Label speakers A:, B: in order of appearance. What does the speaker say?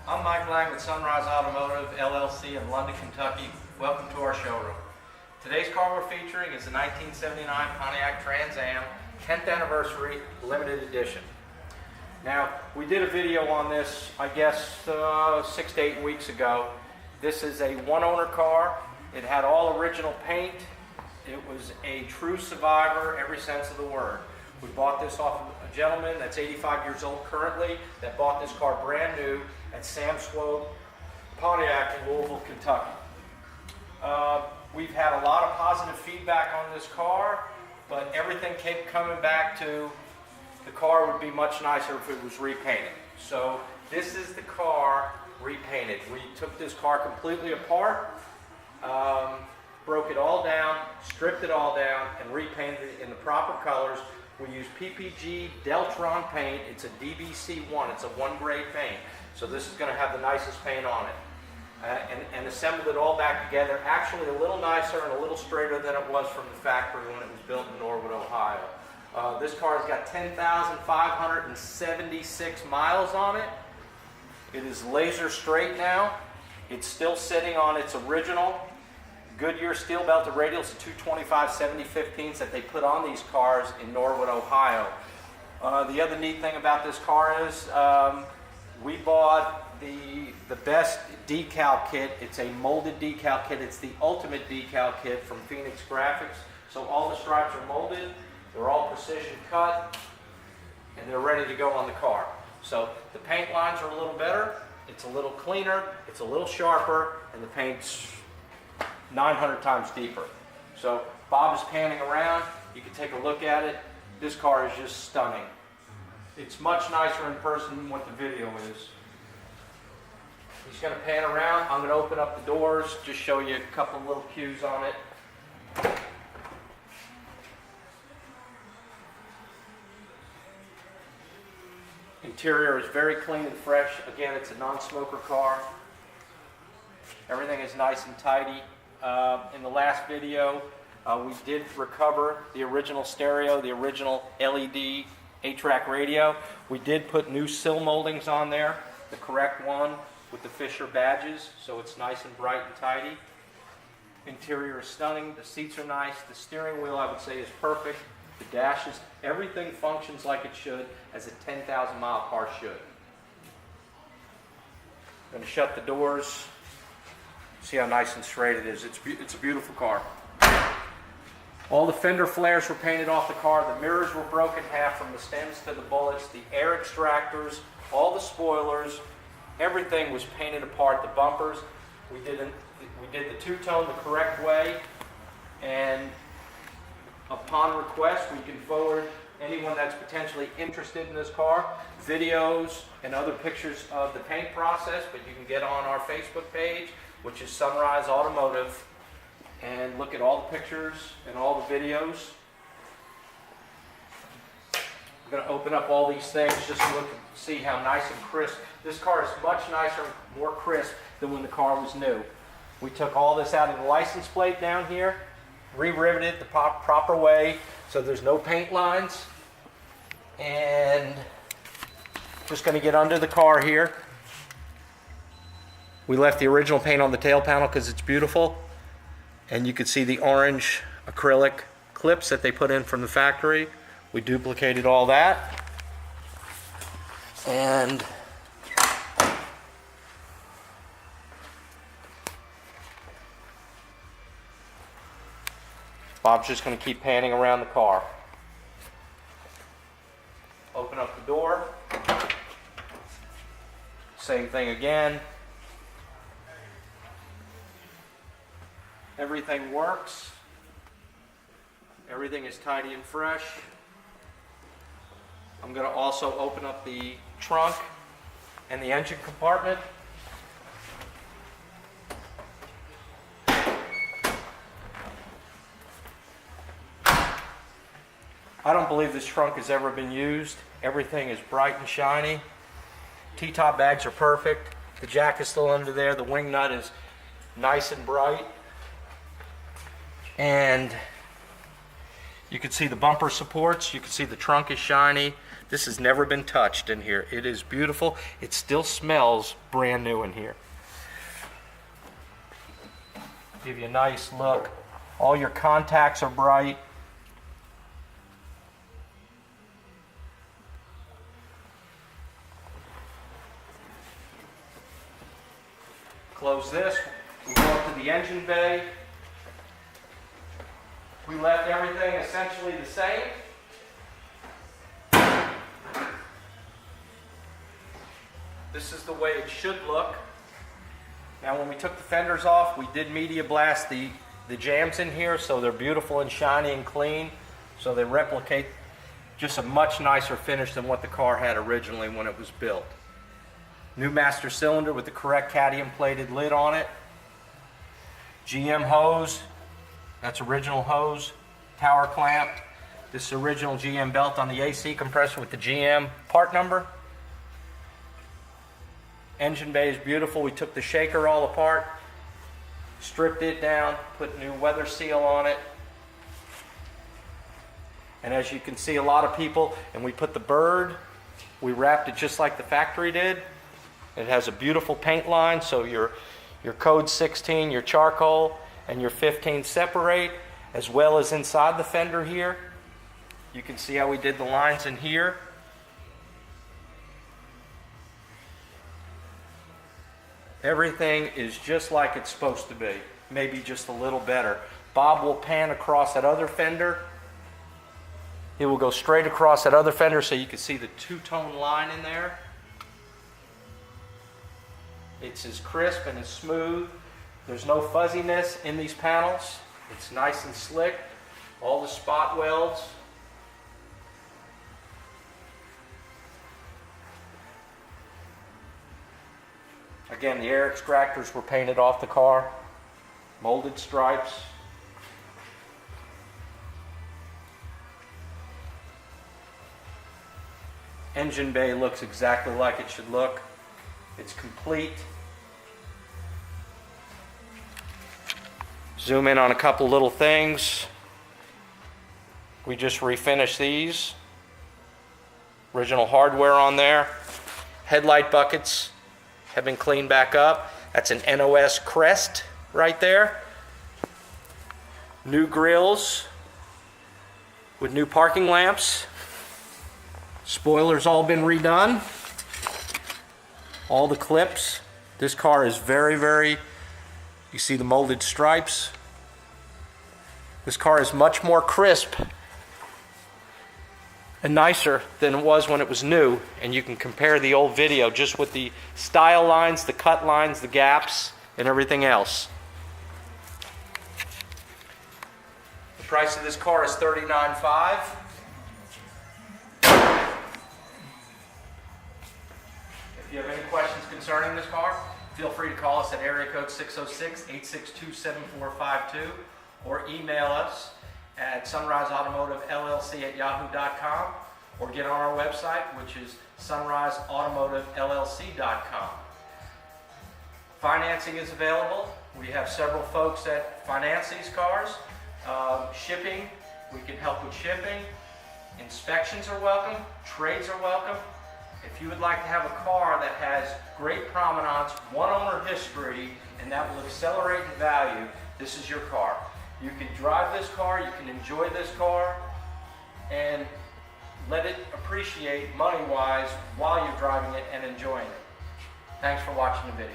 A: I'm Mike Lang with Sunrise Automotive, LLC in London, Kentucky. Welcome to our showroom. Today's car we're featuring is the 1979 Pontiac Trans Am 10th Anniversary Limited Edition. Now, we did a video on this, I guess, 6 to 8 weeks ago. This is a one-owner car. It had all original paint. It was a true survivor, every sense of the word. We bought this off of a gentleman that's 85 years old currently that bought this car brand new at Sam Swope Pontiac in Louisville, Kentucky. We've had a lot of positive feedback on this car, but everything kept coming back to the car would be much nicer if it was repainted. So this is the car repainted. We took this car completely apart, broke it all down, stripped it all down, and repainted it in the proper colors. We use PPG Deltron paint. It's a DBC1. It's a one-grade paint. So this is going to have the nicest paint on it. And assembled it all back together. Actually a little nicer and a little straighter than it was from the factory when it was built in Norwood, Ohio. This car has got 10,576 miles on it. It is laser straight now. It's still sitting on its original Goodyear steel belted radials, the 225 70/15s that they put on these cars in Norwood, Ohio. The other neat thing about this car is we bought the best decal kit. It's a molded decal kit. It's the ultimate decal kit from Phoenix Graphics. So all the stripes are molded. They're all precision cut, and they're ready to go on the car. So the paint lines are a little better. It's a little cleaner. It's a little sharper, and the paint's 900 times deeper. So Bob is panning around. You can take a look at it. This car is just stunning. It's much nicer in person than what the video is. He's going to pan around. I'm going to open up the doors, just show you a couple of little cues on it. Interior is very clean and fresh. Again, it's a non-smoker car. Everything is nice and tidy. In the last video, we did recover the original stereo, the original LED 8-track radio. We did put new sill moldings on there, the correct one with the Fisher badges, so it's nice and bright and tidy. Interior is stunning. The seats are nice. The steering wheel, I would say, is perfect. The dash is, everything functions like it should, as a 10,000-mile car should. I'm going to shut the doors. See how nice and straight it is. It's a beautiful car. All the fender flares were painted off the car. The mirrors were broken half from the stems to the bullets. The air extractors, all the spoilers, everything was painted apart. The bumpers, we did the two-tone the correct way, and upon request, we can forward anyone that's potentially interested in this car videos and other pictures of the paint process, but you can get on our Facebook page, which is Sunrise Automotive, and look at all the pictures and all the videos. I'm going to open up all these things just to look and see how nice and crisp. This car is much nicer and more crisp than when the car was new. We took all this out of the license plate down here, re-riveted the proper way so there's no paint lines, and just going to get under the car here. We left the original paint on the tail panel because it's beautiful, and you can see the orange acrylic clips that they put in from the factory. We duplicated all that, and Bob's just going to keep panning around the car. Open up the door. Same thing again. Everything works. Everything is tidy and fresh. I'm going to also open up the trunk and the engine compartment. I don't believe this trunk has ever been used. Everything is bright and shiny. T-top bags are perfect. The jack is still under there. The wing nut is nice and bright. And you can see the bumper supports. You can see the trunk is shiny. This has never been touched in here. It is beautiful. It still smells brand new in here. Give you a nice look. All your contacts are bright. Close this. We go up to the engine bay. We left everything essentially the same. This is the way it should look. Now when we took the fenders off, we did media blast the jambs in here, so they're beautiful and shiny and clean. So they replicate just a much nicer finish than what the car had originally when it was built. New master cylinder with the correct cadmium plated lid on it. GM hose, that's original hose. Tower clamp. This is original GM belt on the AC compressor with the GM part number. Engine bay is beautiful. We took the shaker all apart, stripped it down, put new weather seal on it. And as you can see, a lot of people, and we put the bird, we wrapped it just like the factory did. It has a beautiful paint line, so your code 16, your charcoal, and your 15 separate, as well as inside the fender here. You can see how we did the lines in here. Everything is just like it's supposed to be, maybe just a little better. Bob will pan across that other fender. He will go straight across that other fender so you can see the two-tone line in there. It's as crisp and as smooth. There's no fuzziness in these panels. It's nice and slick. All the spot welds. Again, the air extractors were painted off the car. Molded stripes. Engine bay looks exactly like it should look. It's complete. Zoom in on a couple little things. We just refinished these. Original hardware on there. Headlight buckets have been cleaned back up. That's an NOS crest right there. New grills with new parking lamps. Spoilers all been redone. All the clips. This car is very, you see the molded stripes. This car is much more crisp and nicer than it was when it was new, and you can compare the old video just with the style lines, the cut lines, the gaps, and everything else. The price of this car is $39,500. If you have any questions concerning this car, feel free to call us at area code 606-862-7452 or email us at sunriseautomotivellc@yahoo.com or get on our website, which is sunriseautomotivellc.com. Financing is available. We have several folks that finance these cars. Shipping, we can help with shipping. Inspections are welcome. Trades are welcome. If you would like to have a car that has great provenance, one owner history, and that will accelerate in value, this is your car. You can drive this car, you can enjoy this car, and let it appreciate money-wise while you're driving it and enjoying it. Thanks for watching the video.